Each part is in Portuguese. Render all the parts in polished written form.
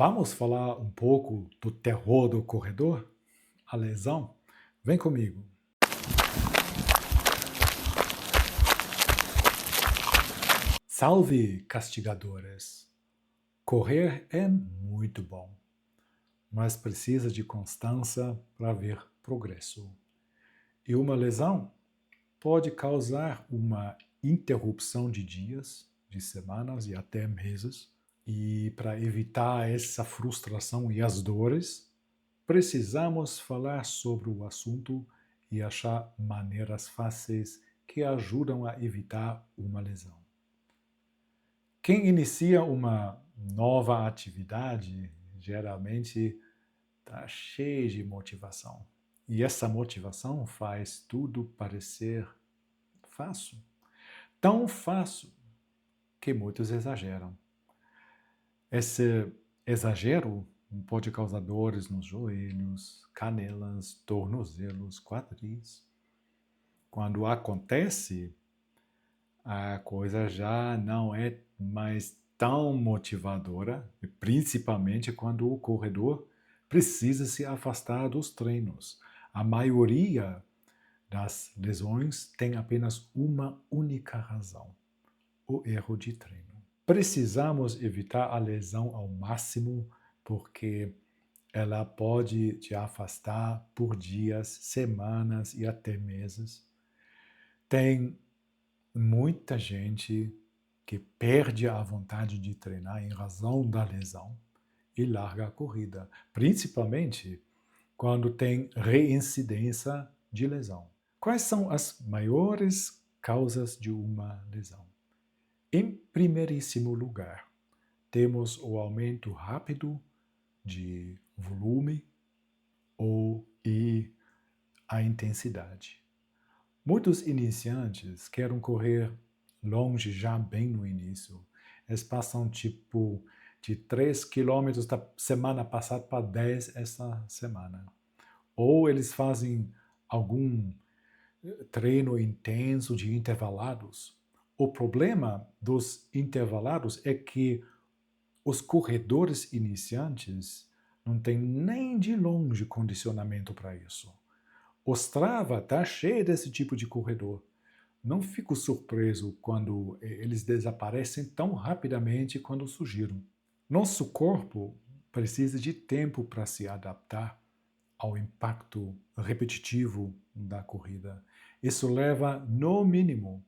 Vamos falar um pouco do terror do corredor? A lesão? Vem comigo. Salve, castigadores! Correr é muito bom, mas precisa de constância para ver progresso. E uma lesão pode causar uma interrupção de dias, de semanas e até meses. E para evitar essa frustração e as dores, precisamos falar sobre o assunto e achar maneiras fáceis que ajudam a evitar uma lesão. Quem inicia uma nova atividade geralmente está cheio de motivação. E essa motivação faz tudo parecer fácil. Tão fácil que muitos exageram. Esse exagero pode causar dores nos joelhos, canelas, tornozelos, quadris. Quando acontece, a coisa já não é mais tão motivadora, principalmente quando o corredor precisa se afastar dos treinos. A maioria das lesões tem apenas uma única razão: o erro de treino. Precisamos evitar a lesão ao máximo, porque ela pode te afastar por dias, semanas e até meses. Tem muita gente que perde a vontade de treinar em razão da lesão e larga a corrida, principalmente quando tem reincidência de lesão. Quais são as maiores causas de uma lesão? Em primeiríssimo lugar, temos o aumento rápido de volume e a intensidade. Muitos iniciantes querem correr longe já bem no início. Eles passam tipo de 3 quilômetros da semana passada para 10 essa semana. Ou eles fazem algum treino intenso de intervalados. O problema dos intervalados é que os corredores iniciantes não têm nem de longe condicionamento para isso. O Strava está cheio desse tipo de corredor. Não fico surpreso quando eles desaparecem tão rapidamente quando surgiram. Nosso corpo precisa de tempo para se adaptar ao impacto repetitivo da corrida. Isso leva, no mínimo,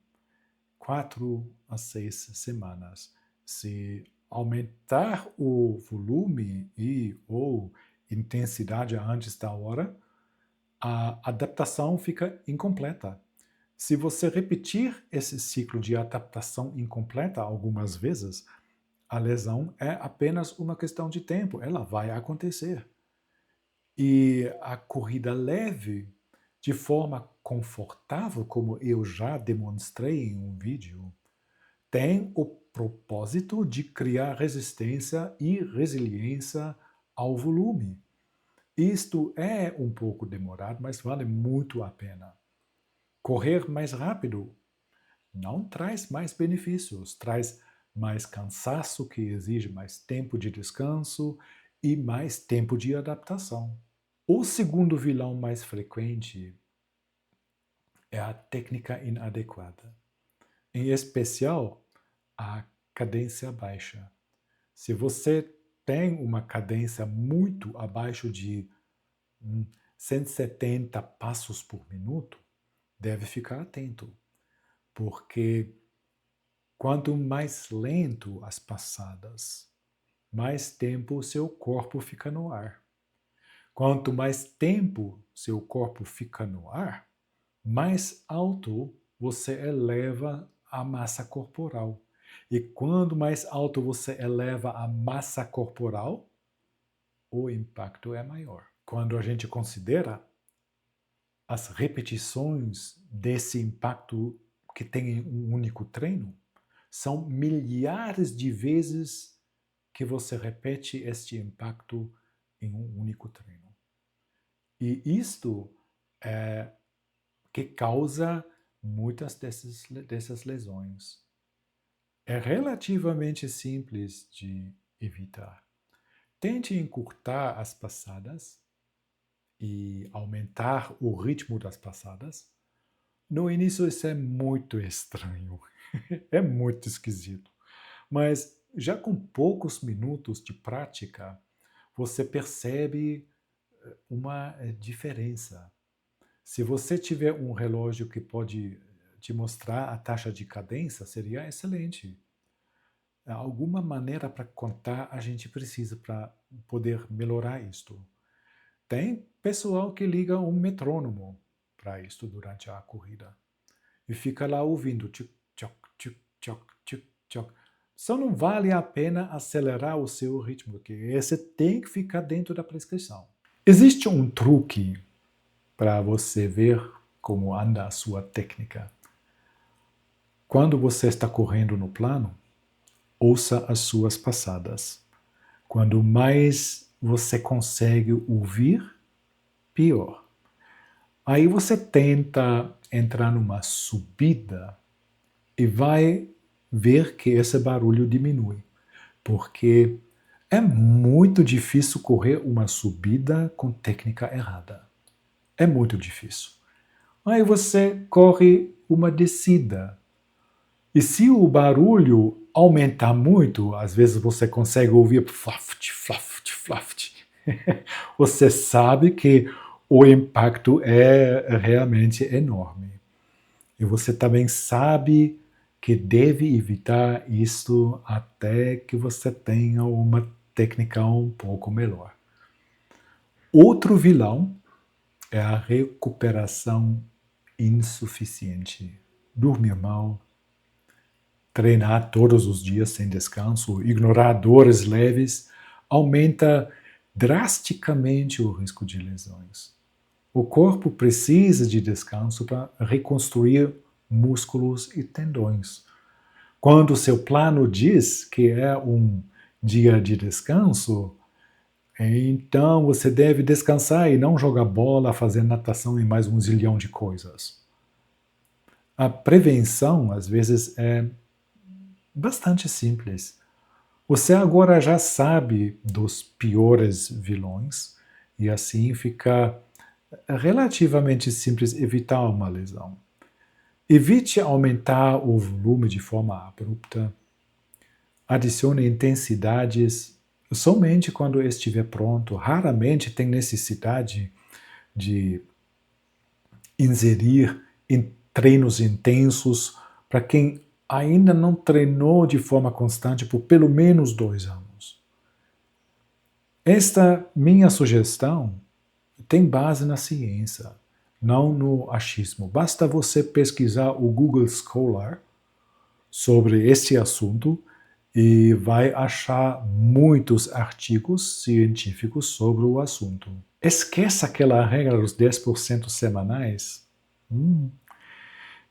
4 a 6 semanas. Se aumentar o volume e ou intensidade antes da hora, a adaptação fica incompleta. Se você repetir esse ciclo de adaptação incompleta algumas vezes, a lesão é apenas uma questão de tempo, ela vai acontecer. E a corrida leve, de forma confortável, como eu já demonstrei em um vídeo, tem o propósito de criar resistência e resiliência ao volume. Isto é um pouco demorado, mas vale muito a pena. Correr mais rápido não traz mais benefícios, traz mais cansaço, que exige mais tempo de descanso e mais tempo de adaptação. O segundo vilão mais frequente é a técnica inadequada, em especial a cadência baixa. Se você tem uma cadência muito abaixo de 170 passos por minuto, deve ficar atento, porque quanto mais lento as passadas, mais tempo seu corpo fica no ar. Quanto mais tempo seu corpo fica no ar, mais alto você eleva a massa corporal. E quando mais alto você eleva a massa corporal, o impacto é maior. Quando a gente considera as repetições desse impacto que tem em um único treino, são milhares de vezes que você repete este impacto em um único treino. E isto é que causa muitas dessas lesões. É relativamente simples de evitar. Tente encurtar as passadas e aumentar o ritmo das passadas. No início isso é muito estranho, é muito esquisito. Mas já com poucos minutos de prática, você percebe uma diferença. Se você tiver um relógio que pode te mostrar a taxa de cadência, seria excelente. Alguma maneira para contar a gente precisa para poder melhorar isto. Tem pessoal que liga um metrônomo para isto durante a corrida e fica lá ouvindo tchuc, tchoc, tchuc, tchoc, tchuc, tchoc. Só não vale a pena acelerar o seu ritmo, porque você tem que ficar dentro da prescrição. Existe um truque para você ver como anda a sua técnica. Quando você está correndo no plano, ouça as suas passadas. Quando mais você consegue ouvir, pior. Aí você tenta entrar numa subida e vai ver que esse barulho diminui, porque é muito difícil correr uma subida com técnica errada. É muito difícil. Aí você corre uma descida. E se o barulho aumentar muito, às vezes você consegue ouvir flaft, flaft, flaft. Você sabe que o impacto é realmente enorme. E você também sabe que deve evitar isso até que você tenha uma técnica um pouco melhor. Outro vilão é a recuperação insuficiente. Dormir mal, treinar todos os dias sem descanso, ignorar dores leves, aumenta drasticamente o risco de lesões. O corpo precisa de descanso para reconstruir músculos e tendões. Quando seu plano diz que é um dia de descanso, então você deve descansar e não jogar bola, fazer natação e mais um zilhão de coisas. A prevenção, às vezes, é bastante simples. Você agora já sabe dos piores vilões e assim fica relativamente simples evitar uma lesão. Evite aumentar o volume de forma abrupta. Adicione intensidades somente quando estiver pronto. Raramente tem necessidade de inserir em treinos intensos para quem ainda não treinou de forma constante por pelo menos 2 anos. Esta minha sugestão tem base na ciência, não no achismo. Basta você pesquisar o Google Scholar sobre esse assunto e vai achar muitos artigos científicos sobre o assunto. Esqueça aquela regra dos 10% semanais.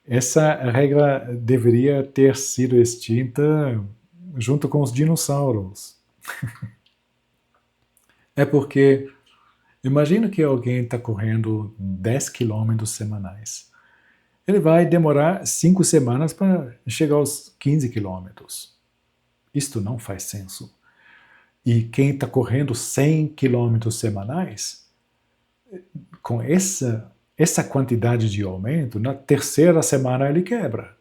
Essa regra deveria ter sido extinta junto com os dinossauros. É porque, imagina que alguém está correndo 10 quilômetros semanais. Ele vai demorar 5 semanas para chegar aos 15 quilômetros. Isto não faz senso. E quem está correndo 100 quilômetros semanais, com essa quantidade de aumento, na terceira semana ele quebra.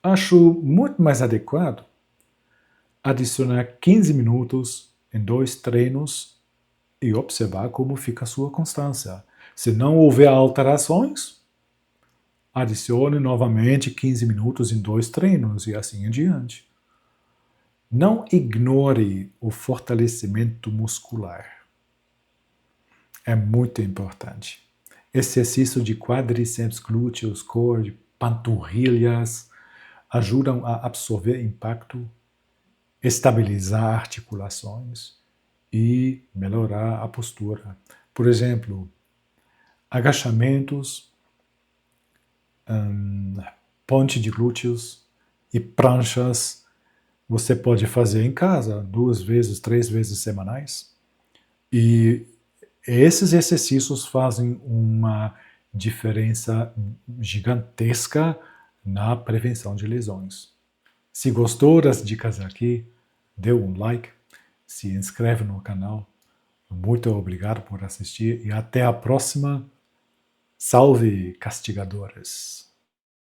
Acho muito mais adequado adicionar 15 minutos em 2 treinos e observar como fica a sua constância. Se não houver alterações, adicione novamente 15 minutos em 2 treinos e assim em diante. Não ignore o fortalecimento muscular. É muito importante. Exercício de quadríceps, glúteos, core, panturrilhas ajudam a absorver impacto, estabilizar articulações e melhorar a postura. Por exemplo, agachamentos, ponte de glúteos e pranchas você pode fazer em casa 2 vezes, 3 vezes semanais. E esses exercícios fazem uma diferença gigantesca na prevenção de lesões. Se gostou das dicas aqui, dê um like se inscreve no canal. Muito obrigado por assistir e até a próxima. Salve, castigadores!